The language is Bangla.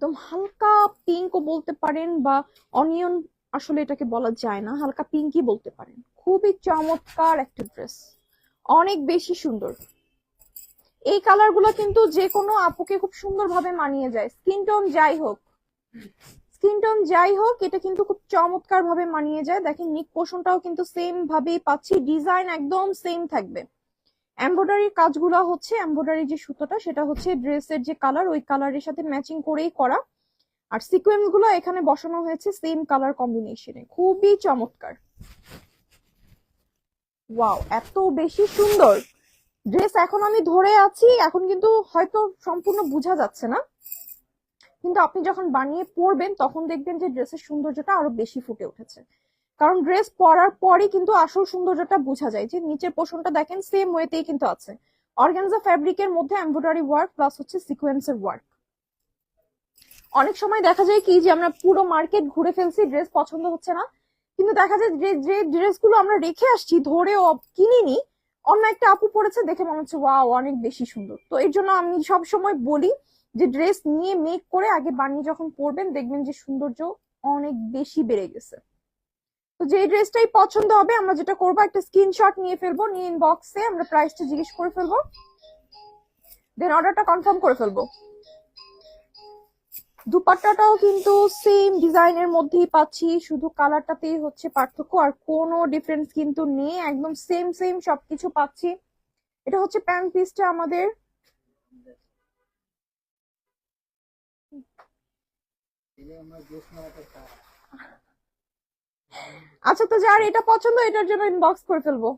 একদম হালকা পিঙ্কও বলতে পারেন, বা অনিয়ন আসলে এটাকে বলা যায় না, হালকা পিঙ্কই বলতে পারেন। খুবই চমৎকার একটা ড্রেস, অনেক বেশি সুন্দর। এই কালার গুলো কিন্তু যে কোনো আপুকে খুব সুন্দরভাবে মানিয়ে যায়, স্কিন টোন যাই হোক। স্কিন টোন যাই হোক, এটা কিন্তু খুব চমৎকার ভাবে মানিয়ে যায়। দেখেন নিক পোর্শনটাও কিন্তু সেম ভাবেই পাচ্ছি, ডিজাইন একদম সেম থাকবে। এমব্রয়ডারির কাজগুলো হচ্ছে, এমব্রয়ডারি যে সুতোটা সেটা হচ্ছে ড্রেসের যে কালার ওই কালারের সাথে ম্যাচিং করেই করা। আর সিকোয়েন্স গুলো এখানে বসানো হয়েছে সেম কালার কম্বিনেশনে, খুবই চমৎকার। ওয়াও, এত বেশি সুন্দর ড্রেস। এখন আমি ধরে আছি, এখন কিন্তু হয়তো সম্পূর্ণ বোঝা যাচ্ছে না, কিন্তু আপনি যখন বানিয়ে পরবেন তখন দেখবেন যে ড্রেসের সৌন্দর্যটা আরো বেশি ফুটে উঠেছে। কারণ ড্রেস পরার পরই কিন্তু আসল সৌন্দর্যটা বোঝা যায়। যে নিচের পোর্শনটা দেখেন সেম ওয়েতেই কিন্তু আছে, অর্গানজা ফ্যাব্রিকের মধ্যে এমব্রয়ডারি ওয়ার্ক প্লাস হচ্ছে সিকোয়েন্সের ওয়ার্ক। অনেক সময় দেখা যায় কি যে আমরা পুরো মার্কেট ঘুরে ফেলছি, ড্রেস পছন্দ হচ্ছে না, কিন্তু দেখা যায় যে ড্রেসগুলো আমরা রেখে আসছি ধরেও কিনিনি, অন্য একটা আপু পরেছে দেখে মনে হচ্ছে ওয়াও অনেক বেশি সুন্দর। তো এর জন্য আমি সব সময় বলি যে ড্রেস নিয়ে মেক করে আগে বানিয়ে যখন পরবেন দেখবেন যে সৌন্দর্য অনেক বেশি বেড়ে গেছে। তো যে ড্রেসটাই পছন্দ হবে আমরা যেটা করবো, একটা স্ক্রিনশট নিয়ে ফেলবো, নিয়ে ইনবক্সে আমরা প্রাইসটা জিজ্ঞেস করে ফেলবো, দেন অর্ডারটা কনফার্ম করে ফেলবো। দুপাট্টাটাও কিন্তু সেম ডিজাইনের মধ্যেই পাচ্ছি, শুধু কালারটাতেই হচ্ছে পার্থক্য, আর কোনো ডিফারেন্স কিন্তু নেই, একদম সেম সেম সবকিছু পাচ্ছি। এটা হচ্ছে প্যান্ট পিসটা আমাদের। আচ্ছা, তো যার এটা পছন্দ এটার জন্য ইনবক্স করে ফেলবো।